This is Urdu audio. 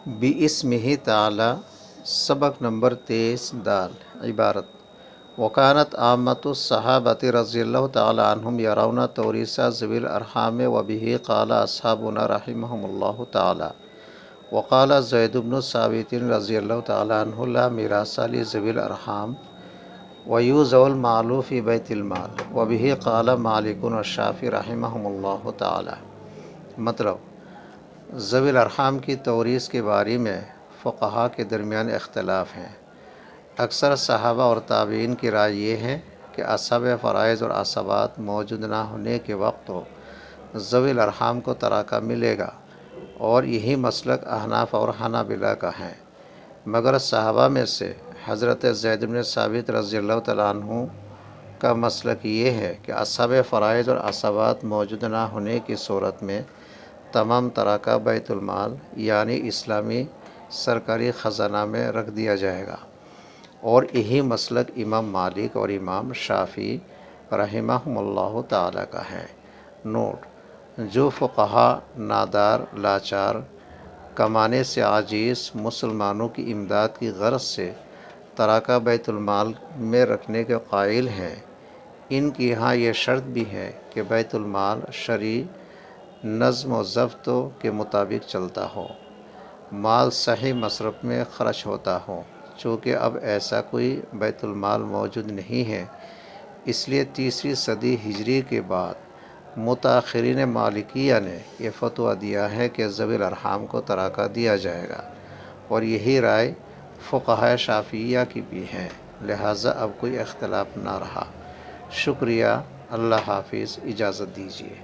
بِاسْمِهِ تعالی سبق نمبر 23 دال عبارت وکانت عامۃ الصحابۃ رضی اللہ تعالی عنہم یرون توریث ذوی الارحام وبہ قال اصحابنا رحمہم اللہ تعالی وقال زید بن ثابت رضی اللہ تعالی عنہ لا میراث لذوی الارحام ویوزع المال فی بیت المال وبہ قال مالک والشافعی رحمہم اللہ تعالی۔ مطلب ذوی الارحام کی توریث کے بارے میں فقہا کے درمیان اختلاف ہیں۔ اکثر صحابہ اور تابعین کی رائے یہ ہے کہ اصحاب فرائض اور عصبات موجود نہ ہونے کے وقت ذوی الارحام کو ترکہ ملے گا، اور یہی مسلک احناف اور حنابلہ کا ہے۔ مگر صحابہ میں سے حضرت زید بن ثابت رضی اللہ تعالیٰ عنہ کا مسلک یہ ہے کہ اصحاب فرائض اور عصبات موجود نہ ہونے کی صورت میں تمام ترکہ بیت المال یعنی اسلامی سرکاری خزانہ میں رکھ دیا جائے گا، اور یہی مسلک امام مالک اور امام شافعی رحمہم اللہ تعالی کا ہے۔ نوٹ: جو فقہا نادار، لاچار، کمانے سے عاجز مسلمانوں کی امداد کی غرض سے ترکہ بیت المال میں رکھنے کے قائل ہیں، ان کی یہاں یہ شرط بھی ہے کہ بیت المال شرعی نظم و ضبط کے مطابق چلتا ہو، مال صحیح مصرف میں خرچ ہوتا ہو۔ چونکہ اب ایسا کوئی بیت المال موجود نہیں ہے، اس لیے تیسری صدی ہجری کے بعد متاخرین مالکیہ نے یہ فتویٰ دیا ہے کہ ذوی الارحام کو ترکہ دیا جائے گا، اور یہی رائے فقہائے شافعیہ کی بھی ہے، لہٰذا اب کوئی اختلاف نہ رہا۔ شکریہ، اللہ حافظ، اجازت دیجیے۔